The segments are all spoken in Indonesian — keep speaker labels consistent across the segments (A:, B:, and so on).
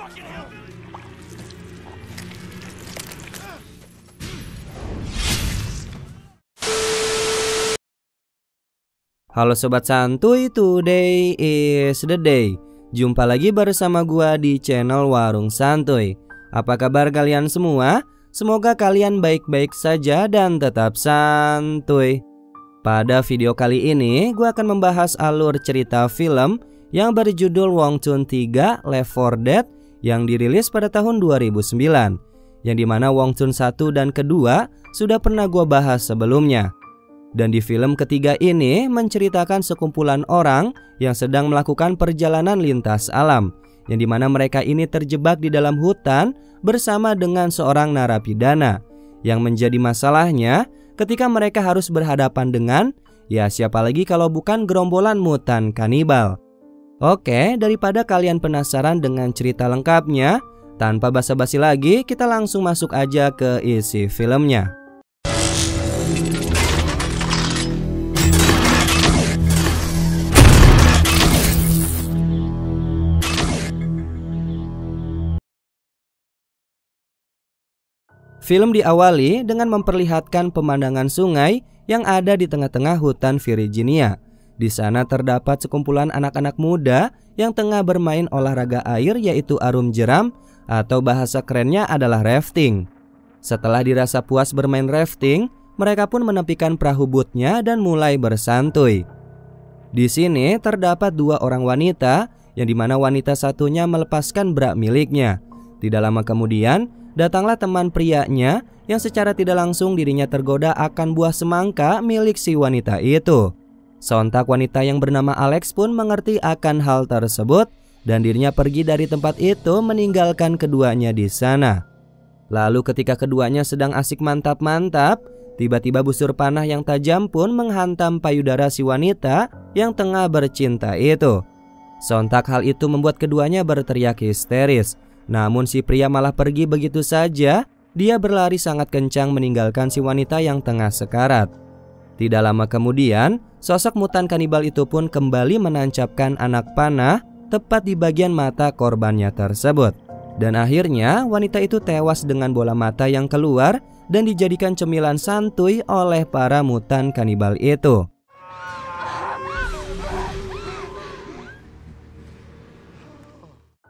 A: Halo Sobat Santuy, today is the day. Jumpa lagi bersama gua di channel Warung Santuy. Apa kabar kalian semua? Semoga kalian baik-baik saja dan tetap santuy. Pada video kali ini gua akan membahas alur cerita film yang berjudul Wong Chun 3 Left 4 Dead yang dirilis pada tahun 2009, yang dimana Wong Chun 1 dan kedua sudah pernah gua bahas sebelumnya. Dan di film ketiga ini menceritakan sekumpulan orang yang sedang melakukan perjalanan lintas alam, yang dimana mereka ini terjebak di dalam hutan bersama dengan seorang narapidana. Yang menjadi masalahnya ketika mereka harus berhadapan dengan, ya siapa lagi kalau bukan gerombolan mutan kanibal. Oke, daripada kalian penasaran dengan cerita lengkapnya, tanpa basa-basi lagi kita langsung masuk aja ke isi filmnya. Film diawali dengan memperlihatkan pemandangan sungai yang ada di tengah-tengah hutan Virginia. Di sana terdapat sekumpulan anak-anak muda yang tengah bermain olahraga air, yaitu arum jeram atau bahasa kerennya adalah rafting. Setelah dirasa puas bermain rafting, mereka pun menepikan perahu bootnya dan mulai bersantuy. Di sini terdapat dua orang wanita, yang dimana wanita satunya melepaskan bra miliknya. Tidak lama kemudian datanglah teman prianya yang secara tidak langsung dirinya tergoda akan buah semangka milik si wanita itu. Sontak wanita yang bernama Alex pun mengerti akan hal tersebut dan dirinya pergi dari tempat itu meninggalkan keduanya di sana. Lalu ketika keduanya sedang asik mantap-mantap, tiba-tiba busur panah yang tajam pun menghantam payudara si wanita yang tengah bercinta itu. Sontak hal itu membuat keduanya berteriak histeris. Namun si pria malah pergi begitu saja. Dia berlari sangat kencang meninggalkan si wanita yang tengah sekarat. Tidak lama kemudian, sosok mutan kanibal itu pun kembali menancapkan anak panah tepat di bagian mata korbannya tersebut. Dan akhirnya wanita itu tewas dengan bola mata yang keluar dan dijadikan cemilan santuy oleh para mutan kanibal itu.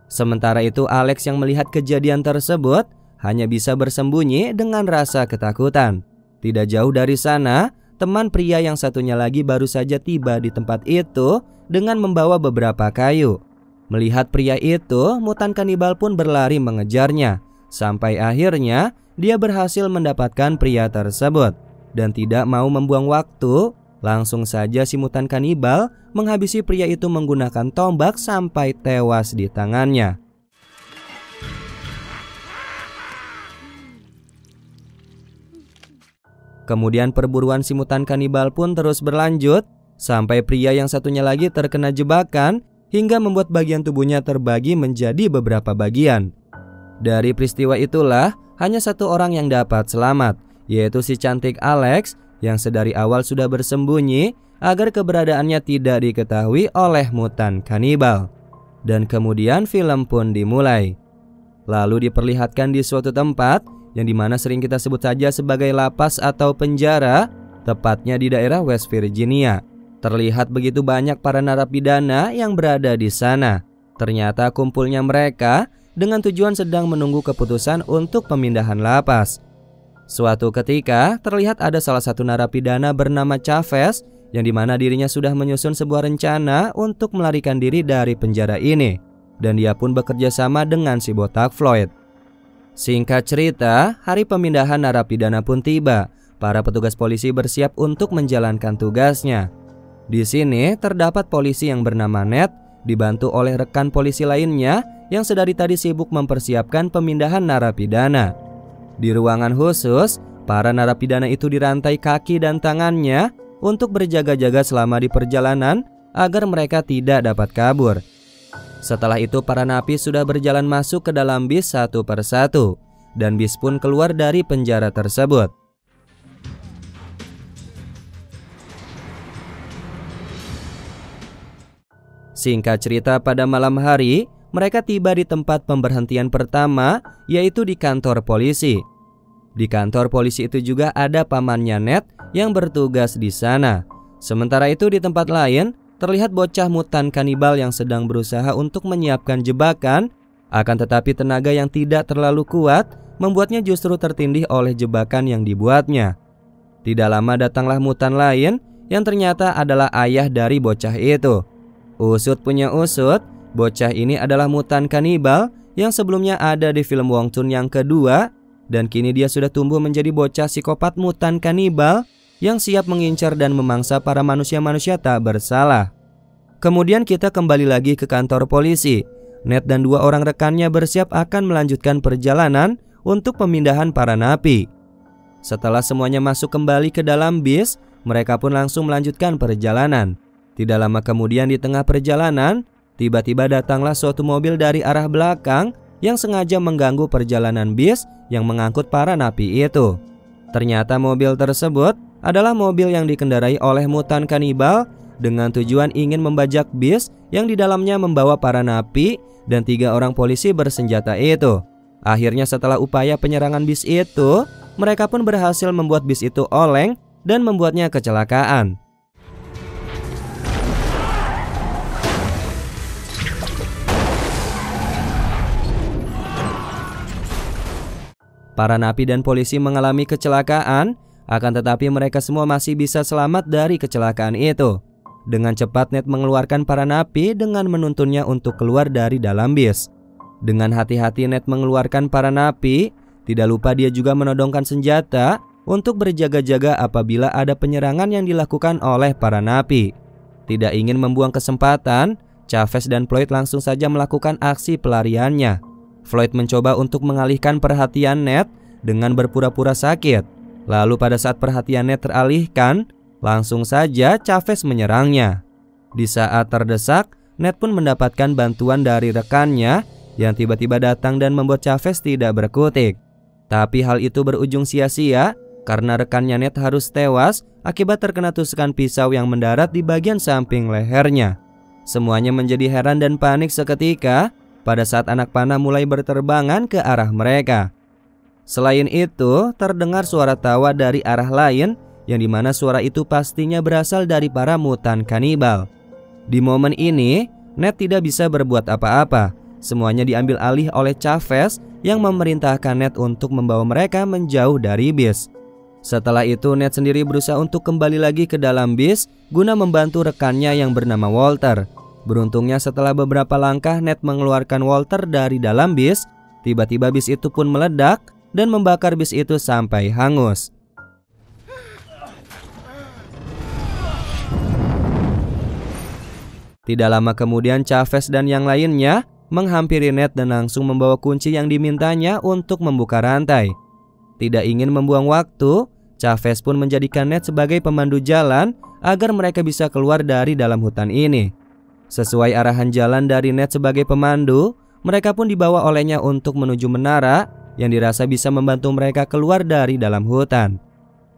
A: Sementara itu Alex yang melihat kejadian tersebut hanya bisa bersembunyi dengan rasa ketakutan. Tidak jauh dari sana, teman pria yang satunya lagi baru saja tiba di tempat itu dengan membawa beberapa kayu. Melihat pria itu, mutan kanibal pun berlari mengejarnya. Sampai akhirnya dia berhasil mendapatkan pria tersebut. Dan tidak mau membuang waktu, langsung saja si mutan kanibal menghabisi pria itu menggunakan tombak sampai tewas di tangannya. Kemudian perburuan si mutan kanibal pun terus berlanjut sampai pria yang satunya lagi terkena jebakan hingga membuat bagian tubuhnya terbagi menjadi beberapa bagian. Dari peristiwa itulah hanya satu orang yang dapat selamat, yaitu si cantik Alex yang sedari awal sudah bersembunyi agar keberadaannya tidak diketahui oleh mutan kanibal. Dan kemudian film pun dimulai. Lalu diperlihatkan di suatu tempat yang dimana sering kita sebut saja sebagai lapas atau penjara, tepatnya di daerah West Virginia. Terlihat begitu banyak para narapidana yang berada di sana. Ternyata kumpulnya mereka dengan tujuan sedang menunggu keputusan untuk pemindahan lapas. Suatu ketika terlihat ada salah satu narapidana bernama Chavez yang dimana dirinya sudah menyusun sebuah rencana untuk melarikan diri dari penjara ini. Dan dia pun bekerja sama dengan si botak Floyd. Singkat cerita, hari pemindahan narapidana pun tiba. Para petugas polisi bersiap untuk menjalankan tugasnya. Di sini terdapat polisi yang bernama Ned, dibantu oleh rekan polisi lainnya yang sedari tadi sibuk mempersiapkan pemindahan narapidana. Di ruangan khusus, para narapidana itu dirantai kaki dan tangannya untuk berjaga-jaga selama di perjalanan agar mereka tidak dapat kabur. Setelah itu para napi sudah berjalan masuk ke dalam bis satu persatu, dan bis pun keluar dari penjara tersebut. Singkat cerita, pada malam hari mereka tiba di tempat pemberhentian pertama, yaitu di kantor polisi. Di kantor polisi itu juga ada pamannya Ned yang bertugas di sana. Sementara itu di tempat lain, terlihat bocah mutan kanibal yang sedang berusaha untuk menyiapkan jebakan, akan tetapi tenaga yang tidak terlalu kuat membuatnya justru tertindih oleh jebakan yang dibuatnya. Tidak lama datanglah mutan lain yang ternyata adalah ayah dari bocah itu. Usut punya usut, bocah ini adalah mutan kanibal yang sebelumnya ada di film Wong Chun yang kedua, dan kini dia sudah tumbuh menjadi bocah psikopat mutan kanibal yang siap mengincar dan memangsa para manusia-manusia tak bersalah. Kemudian kita kembali lagi ke kantor polisi. Ned dan 2 orang rekannya bersiap akan melanjutkan perjalanan untuk pemindahan para napi. Setelah semuanya masuk kembali ke dalam bis, mereka pun langsung melanjutkan perjalanan. Tidak lama kemudian di tengah perjalanan, tiba-tiba datanglah suatu mobil dari arah belakang yang sengaja mengganggu perjalanan bis yang mengangkut para napi itu. Ternyata mobil tersebut adalah mobil yang dikendarai oleh mutan kanibal dengan tujuan ingin membajak bis yang di dalamnya membawa para napi dan 3 orang polisi bersenjata itu. Akhirnya setelah upaya penyerangan bis itu, mereka pun berhasil membuat bis itu oleng dan membuatnya kecelakaan. Para napi dan polisi mengalami kecelakaan, akan tetapi mereka semua masih bisa selamat dari kecelakaan itu. Dengan cepat Ned mengeluarkan para napi dengan menuntunnya untuk keluar dari dalam bis. Dengan hati-hati Ned mengeluarkan para napi, tidak lupa dia juga menodongkan senjata untuk berjaga-jaga apabila ada penyerangan yang dilakukan oleh para napi. Tidak ingin membuang kesempatan, Chavez dan Floyd langsung saja melakukan aksi pelariannya. Floyd mencoba untuk mengalihkan perhatian Ned dengan berpura-pura sakit. Lalu pada saat perhatian Ned teralihkan, langsung saja Chavez menyerangnya. Di saat terdesak, Ned pun mendapatkan bantuan dari rekannya yang tiba-tiba datang dan membuat Chavez tidak berkutik. Tapi hal itu berujung sia-sia karena rekannya Ned harus tewas akibat terkena tusukan pisau yang mendarat di bagian samping lehernya. Semuanya menjadi heran dan panik seketika pada saat anak panah mulai berterbangan ke arah mereka. Selain itu, terdengar suara tawa dari arah lain yang dimana suara itu pastinya berasal dari para mutan kanibal. Di momen ini, Ned tidak bisa berbuat apa-apa. Semuanya diambil alih oleh Chavez yang memerintahkan Ned untuk membawa mereka menjauh dari bis. Setelah itu, Ned sendiri berusaha untuk kembali lagi ke dalam bis guna membantu rekannya yang bernama Walter. Beruntungnya setelah beberapa langkah Ned mengeluarkan Walter dari dalam bis, tiba-tiba bis itu pun meledak dan membakar bis itu sampai hangus. Tidak lama kemudian Chavez dan yang lainnya menghampiri Ned dan langsung membawa kunci yang dimintanya untuk membuka rantai. Tidak ingin membuang waktu, Chavez pun menjadikan Ned sebagai pemandu jalan agar mereka bisa keluar dari dalam hutan ini. Sesuai arahan jalan dari Ned sebagai pemandu, mereka pun dibawa olehnya untuk menuju menara yang dirasa bisa membantu mereka keluar dari dalam hutan.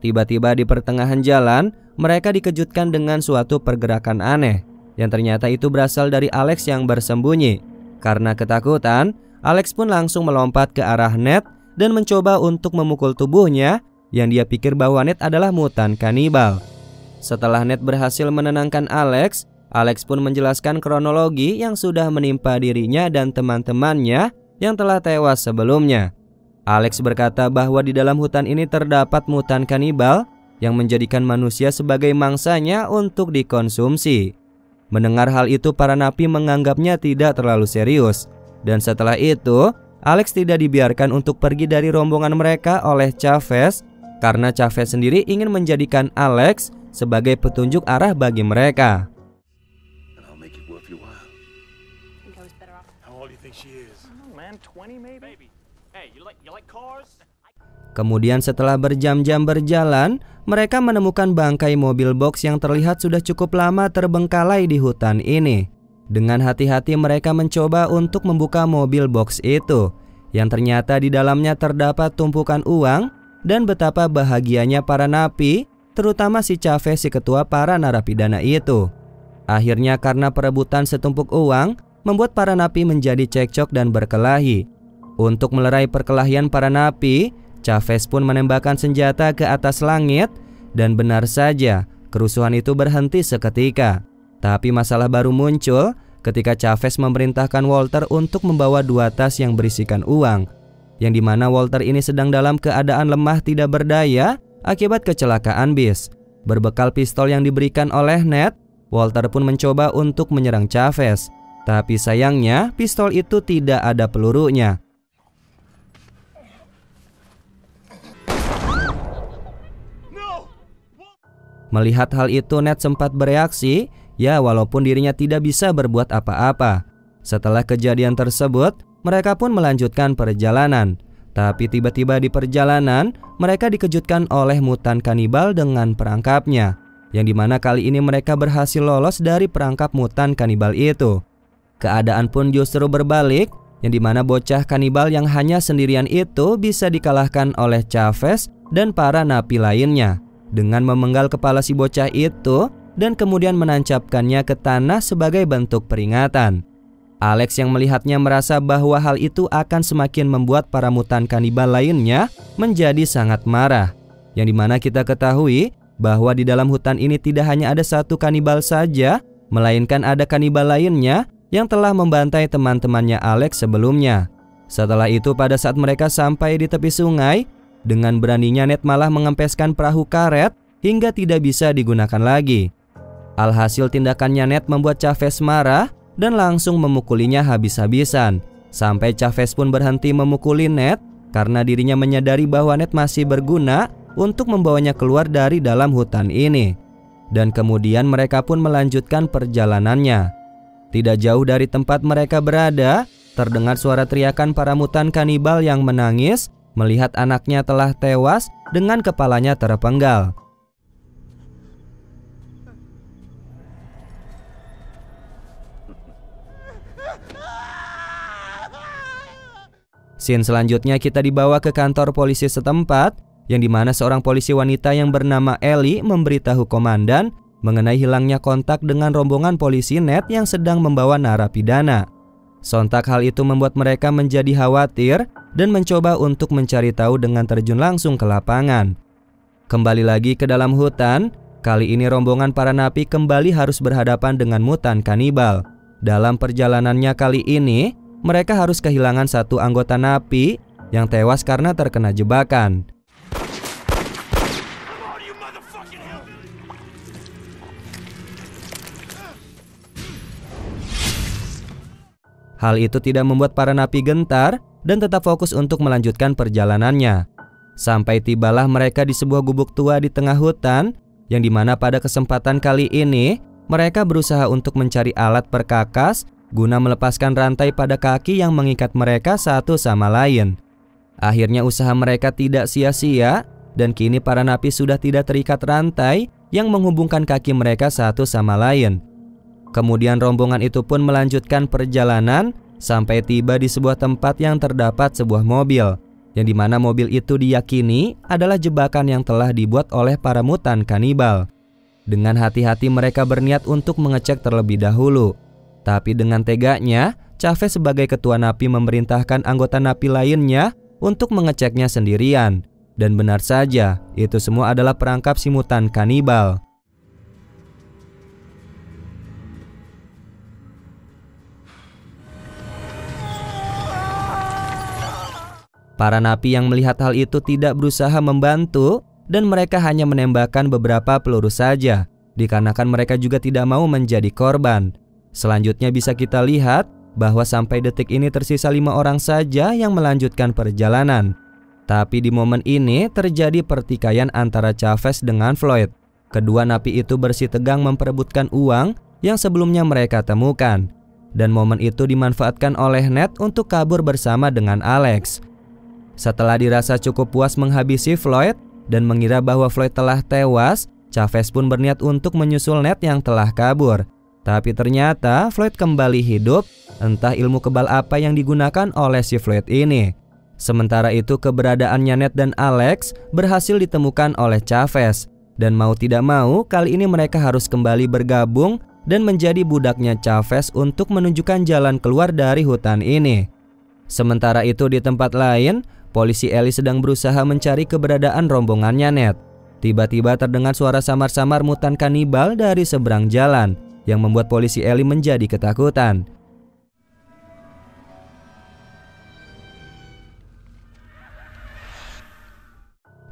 A: Tiba-tiba di pertengahan jalan, mereka dikejutkan dengan suatu pergerakan aneh yang ternyata itu berasal dari Alex yang bersembunyi. Karena ketakutan, Alex pun langsung melompat ke arah Ned dan mencoba untuk memukul tubuhnya yang dia pikir bahwa Ned adalah mutan kanibal. Setelah Ned berhasil menenangkan Alex, Alex pun menjelaskan kronologi yang sudah menimpa dirinya dan teman-temannya yang telah tewas sebelumnya. Alex berkata bahwa di dalam hutan ini terdapat mutan kanibal yang menjadikan manusia sebagai mangsanya untuk dikonsumsi. Mendengar hal itu, para napi menganggapnya tidak terlalu serius. Dan setelah itu, Alex tidak dibiarkan untuk pergi dari rombongan mereka oleh Chavez karena Chavez sendiri ingin menjadikan Alex sebagai petunjuk arah bagi mereka. Kemudian setelah berjam-jam berjalan, mereka menemukan bangkai mobil box yang terlihat sudah cukup lama terbengkalai di hutan ini. Dengan hati-hati mereka mencoba untuk membuka mobil box itu, yang ternyata di dalamnya terdapat tumpukan uang dan betapa bahagianya para napi, terutama si Chavez, si ketua para narapidana itu. Akhirnya karena perebutan setumpuk uang, membuat para napi menjadi cekcok dan berkelahi. Untuk melerai perkelahian para napi, Chavez pun menembakkan senjata ke atas langit, dan benar saja kerusuhan itu berhenti seketika. Tapi masalah baru muncul ketika Chavez memerintahkan Walter untuk membawa 2 tas yang berisikan uang, yang dimana Walter ini sedang dalam keadaan lemah tidak berdaya akibat kecelakaan bis. Berbekal pistol yang diberikan oleh Ned, Walter pun mencoba untuk menyerang Chavez. Tapi sayangnya pistol itu tidak ada pelurunya. Melihat hal itu, Ned sempat bereaksi, ya walaupun dirinya tidak bisa berbuat apa-apa. Setelah kejadian tersebut, mereka pun melanjutkan perjalanan. Tapi tiba-tiba di perjalanan, mereka dikejutkan oleh mutan kanibal dengan perangkapnya, yang dimana kali ini mereka berhasil lolos dari perangkap mutan kanibal itu. Keadaan pun justru berbalik, yang dimana bocah kanibal yang hanya sendirian itu bisa dikalahkan oleh Chavez dan para napi lainnya dengan memenggal kepala si bocah itu dan kemudian menancapkannya ke tanah sebagai bentuk peringatan. Alex yang melihatnya merasa bahwa hal itu akan semakin membuat para mutan kanibal lainnya menjadi sangat marah. Yang dimana kita ketahui bahwa di dalam hutan ini tidak hanya ada satu kanibal saja, melainkan ada kanibal lainnya yang telah membantai teman-temannya Alex sebelumnya. Setelah itu pada saat mereka sampai di tepi sungai, dengan beraninya Ned malah mengempeskan perahu karet hingga tidak bisa digunakan lagi. Alhasil tindakannya Ned membuat Chavez marah dan langsung memukulinya habis-habisan. Sampai Chavez pun berhenti memukuli Ned karena dirinya menyadari bahwa Ned masih berguna untuk membawanya keluar dari dalam hutan ini. Dan kemudian mereka pun melanjutkan perjalanannya. Tidak jauh dari tempat mereka berada, terdengar suara teriakan para mutan kanibal yang menangis melihat anaknya telah tewas dengan kepalanya terpenggal. Scene selanjutnya kita dibawa ke kantor polisi setempat, yang dimana seorang polisi wanita yang bernama Ellie memberitahu komandan mengenai hilangnya kontak dengan rombongan polisi Ned yang sedang membawa narapidana. Sontak hal itu membuat mereka menjadi khawatir dan mencoba untuk mencari tahu dengan terjun langsung ke lapangan. Kembali lagi ke dalam hutan, kali ini rombongan para napi kembali harus berhadapan dengan mutan kanibal. Dalam perjalanannya kali ini, mereka harus kehilangan satu anggota napi yang tewas karena terkena jebakan. Hal itu tidak membuat para napi gentar dan tetap fokus untuk melanjutkan perjalanannya. Sampai tibalah mereka di sebuah gubuk tua di tengah hutan, yang dimana pada kesempatan kali ini mereka berusaha untuk mencari alat perkakas guna melepaskan rantai pada kaki yang mengikat mereka satu sama lain. Akhirnya usaha mereka tidak sia-sia, dan kini para napi sudah tidak terikat rantai yang menghubungkan kaki mereka satu sama lain. Kemudian rombongan itu pun melanjutkan perjalanan sampai tiba di sebuah tempat yang terdapat sebuah mobil, yang dimana mobil itu diyakini adalah jebakan yang telah dibuat oleh para mutan kanibal. Dengan hati-hati mereka berniat untuk mengecek terlebih dahulu. Tapi dengan teganya, Chavez sebagai ketua napi memerintahkan anggota napi lainnya untuk mengeceknya sendirian. Dan benar saja, itu semua adalah perangkap si mutan kanibal. Para napi yang melihat hal itu tidak berusaha membantu, dan mereka hanya menembakkan beberapa peluru saja, dikarenakan mereka juga tidak mau menjadi korban. Selanjutnya bisa kita lihat bahwa sampai detik ini tersisa 5 orang saja yang melanjutkan perjalanan. Tapi di momen ini terjadi pertikaian antara Chavez dengan Floyd. Kedua napi itu bersitegang memperebutkan uang yang sebelumnya mereka temukan. Dan momen itu dimanfaatkan oleh Ned untuk kabur bersama dengan Alex. Setelah dirasa cukup puas menghabisi Floyd dan mengira bahwa Floyd telah tewas, Chavez pun berniat untuk menyusul Ned yang telah kabur. Tapi ternyata Floyd kembali hidup, entah ilmu kebal apa yang digunakan oleh si Floyd ini. Sementara itu keberadaannya Ned dan Alex berhasil ditemukan oleh Chavez. Dan mau tidak mau kali ini mereka harus kembali bergabung dan menjadi budaknya Chavez untuk menunjukkan jalan keluar dari hutan ini. Sementara itu di tempat lain, polisi Ellie sedang berusaha mencari keberadaan rombongannya Ned. Tiba-tiba terdengar suara samar-samar mutan kanibal dari seberang jalan yang membuat polisi Ellie menjadi ketakutan.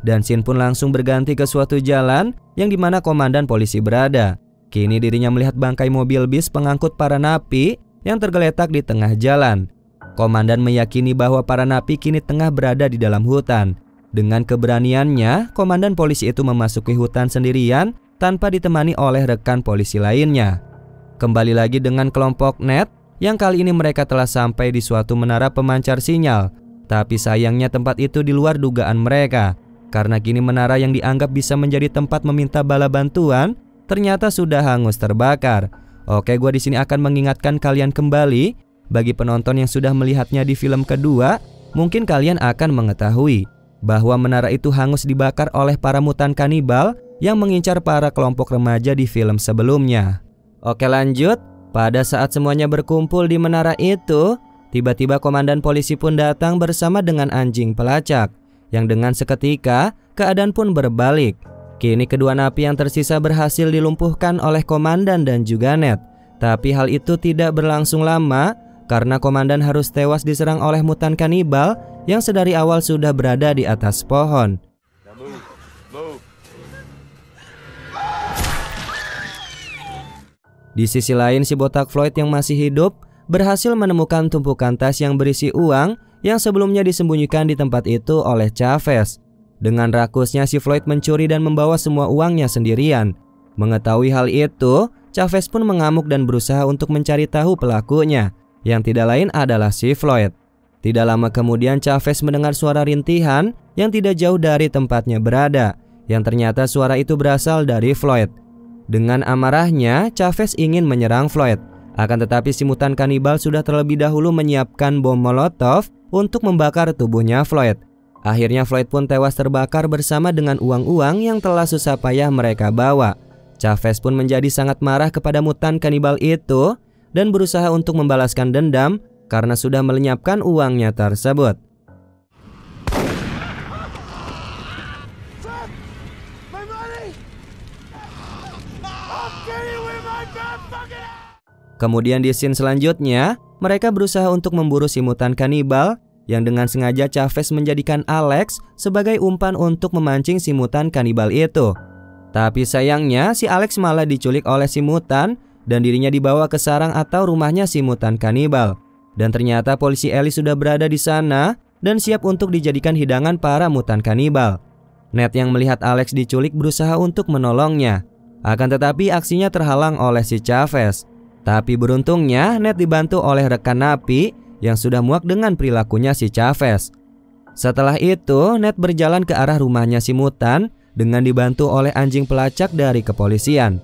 A: Dan scene pun langsung berganti ke suatu jalan yang dimana komandan polisi berada. Kini dirinya melihat bangkai mobil bis pengangkut para napi yang tergeletak di tengah jalan. Komandan meyakini bahwa para napi kini tengah berada di dalam hutan. Dengan keberaniannya, komandan polisi itu memasuki hutan sendirian tanpa ditemani oleh rekan polisi lainnya. Kembali lagi dengan kelompok Ned, yang kali ini mereka telah sampai di suatu menara pemancar sinyal. Tapi sayangnya tempat itu di luar dugaan mereka. Karena kini menara yang dianggap bisa menjadi tempat meminta bala bantuan ternyata sudah hangus terbakar. Oke, gue di sini akan mengingatkan kalian kembali. Bagi penonton yang sudah melihatnya di film kedua, mungkin kalian akan mengetahui bahwa menara itu hangus dibakar oleh para mutan kanibal yang mengincar para kelompok remaja di film sebelumnya. Oke, lanjut. Pada saat semuanya berkumpul di menara itu, tiba-tiba komandan polisi pun datang bersama dengan anjing pelacak. Yang dengan seketika, keadaan pun berbalik. Kini kedua napi yang tersisa berhasil dilumpuhkan oleh komandan dan juga Ned. Tapi hal itu tidak berlangsung lama, karena komandan harus tewas diserang oleh mutan kanibal yang sedari awal sudah berada di atas pohon. Di sisi lain, si botak Floyd yang masih hidup berhasil menemukan tumpukan tas yang berisi uang yang sebelumnya disembunyikan di tempat itu oleh Chavez. Dengan rakusnya si Floyd mencuri dan membawa semua uangnya sendirian. Mengetahui hal itu, Chavez pun mengamuk dan berusaha untuk mencari tahu pelakunya, yang tidak lain adalah si Floyd. Tidak lama kemudian Chavez mendengar suara rintihan yang tidak jauh dari tempatnya berada, yang ternyata suara itu berasal dari Floyd. Dengan amarahnya, Chavez ingin menyerang Floyd. Akan tetapi si mutan kanibal sudah terlebih dahulu menyiapkan bom molotov untuk membakar tubuhnya Floyd. Akhirnya Floyd pun tewas terbakar bersama dengan uang-uang yang telah susah payah mereka bawa. Chavez pun menjadi sangat marah kepada mutan kanibal itu dan berusaha untuk membalaskan dendam karena sudah melenyapkan uangnya tersebut. Kemudian di scene selanjutnya, mereka berusaha untuk memburu si mutan kanibal yang dengan sengaja Chavez menjadikan Alex sebagai umpan untuk memancing si mutan kanibal itu. Tapi sayangnya si Alex malah diculik oleh si mutan dan dirinya dibawa ke sarang atau rumahnya si mutan kanibal. Dan ternyata polisi Ellie sudah berada di sana dan siap untuk dijadikan hidangan para mutan kanibal. Ned yang melihat Alex diculik berusaha untuk menolongnya. Akan tetapi aksinya terhalang oleh si Chavez. Tapi beruntungnya Ned dibantu oleh rekan napi yang sudah muak dengan perilakunya si Chavez. Setelah itu Ned berjalan ke arah rumahnya si mutan dengan dibantu oleh anjing pelacak dari kepolisian.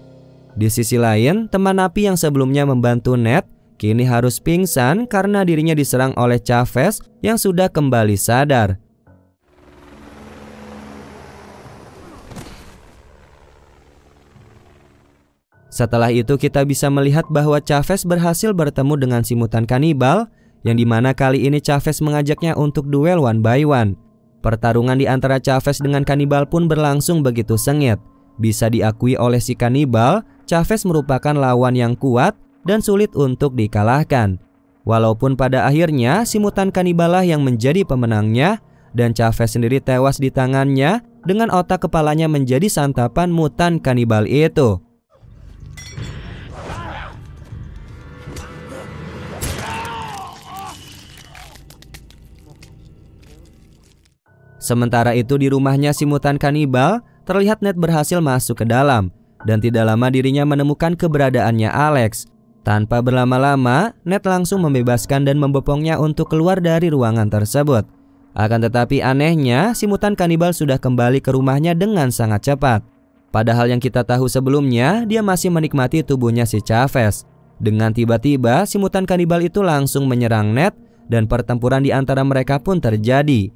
A: Di sisi lain, teman napi yang sebelumnya membantu Ned kini harus pingsan karena dirinya diserang oleh Chavez yang sudah kembali sadar. Setelah itu kita bisa melihat bahwa Chavez berhasil bertemu dengan si mutan kanibal, yang dimana kali ini Chavez mengajaknya untuk duel one by one. Pertarungan di antara Chavez dengan kanibal pun berlangsung begitu sengit. Bisa diakui oleh si kanibal, Chavez merupakan lawan yang kuat dan sulit untuk dikalahkan. Walaupun pada akhirnya si mutan kanibal lah yang menjadi pemenangnya, dan Chavez sendiri tewas di tangannya dengan otak kepalanya menjadi santapan mutan kanibal itu. Sementara itu di rumahnya si mutan kanibal, terlihat Ned berhasil masuk ke dalam dan tidak lama dirinya menemukan keberadaannya Alex. Tanpa berlama-lama, Ned langsung membebaskan dan membopongnya untuk keluar dari ruangan tersebut. Akan tetapi anehnya, si mutan kanibal sudah kembali ke rumahnya dengan sangat cepat. Padahal yang kita tahu sebelumnya, dia masih menikmati tubuhnya si Chavez. Dengan tiba-tiba, si mutan kanibal itu langsung menyerang Ned dan pertempuran di antara mereka pun terjadi.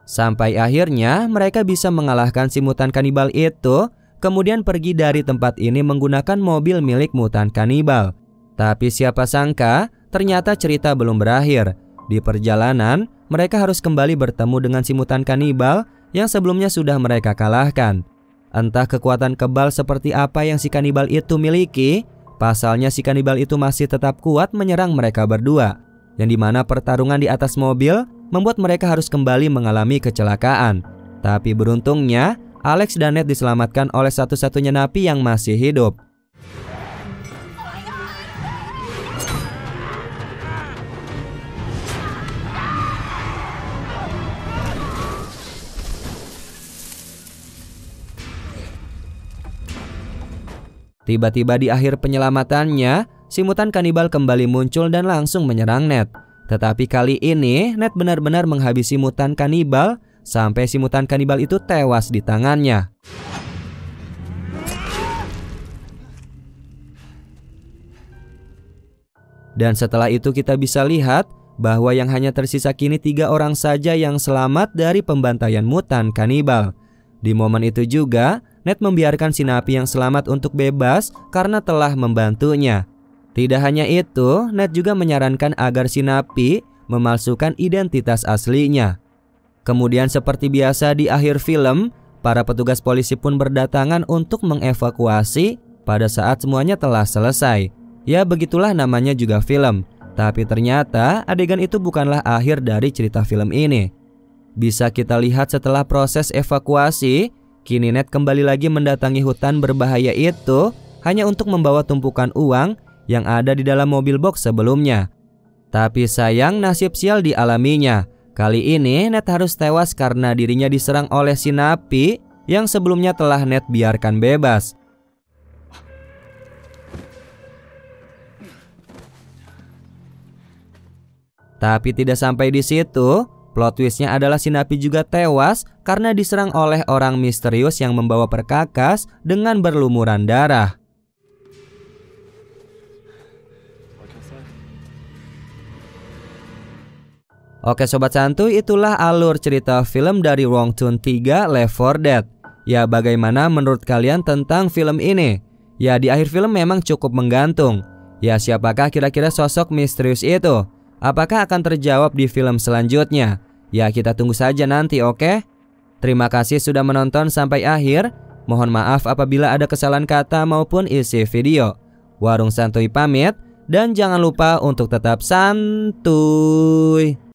A: Sampai akhirnya mereka bisa mengalahkan si mutan kanibal itu, kemudian pergi dari tempat ini menggunakan mobil milik mutan kanibal. Tapi siapa sangka, ternyata cerita belum berakhir. Di perjalanan, mereka harus kembali bertemu dengan si mutan kanibal yang sebelumnya sudah mereka kalahkan. Entah kekuatan kebal seperti apa yang si kanibal itu miliki, pasalnya si kanibal itu masih tetap kuat menyerang mereka berdua, yang dimana pertarungan di atas mobil membuat mereka harus kembali mengalami kecelakaan. Tapi beruntungnya, Alex dan Ned diselamatkan oleh satu-satunya napi yang masih hidup. Tiba-tiba di akhir penyelamatannya, si mutan kanibal kembali muncul dan langsung menyerang Ned. Tetapi kali ini Ned benar-benar menghabisi mutan kanibal sampai si mutan kanibal itu tewas di tangannya. Dan setelah itu kita bisa lihat bahwa yang hanya tersisa kini 3 orang saja yang selamat dari pembantaian mutan kanibal. Di momen itu juga Ned membiarkan si napi yang selamat untuk bebas karena telah membantunya. Tidak hanya itu, Ned juga menyarankan agar si napi memalsukan identitas aslinya. Kemudian seperti biasa di akhir film, para petugas polisi pun berdatangan untuk mengevakuasi pada saat semuanya telah selesai. Ya begitulah namanya juga film. Tapi ternyata adegan itu bukanlah akhir dari cerita film ini. Bisa kita lihat setelah proses evakuasi, kini Ned kembali lagi mendatangi hutan berbahaya itu hanya untuk membawa tumpukan uang yang ada di dalam mobil box sebelumnya. Tapi sayang nasib sial dialaminya. Kali ini Ned harus tewas karena dirinya diserang oleh si napi yang sebelumnya telah Ned biarkan bebas. Tapi tidak sampai di situ. Plot twistnya adalah si napi juga tewas karena diserang oleh orang misterius yang membawa perkakas dengan berlumuran darah. Oke sobat santuy, itulah alur cerita film dari Wong Chun 3 Left 4 Dead. Ya bagaimana menurut kalian tentang film ini? Ya di akhir film memang cukup menggantung. Ya siapakah kira-kira sosok misterius itu? Apakah akan terjawab di film selanjutnya? Ya kita tunggu saja nanti, oke? Terima kasih sudah menonton sampai akhir. Mohon maaf apabila ada kesalahan kata maupun isi video. Warung Santuy pamit, dan jangan lupa untuk tetap santuy.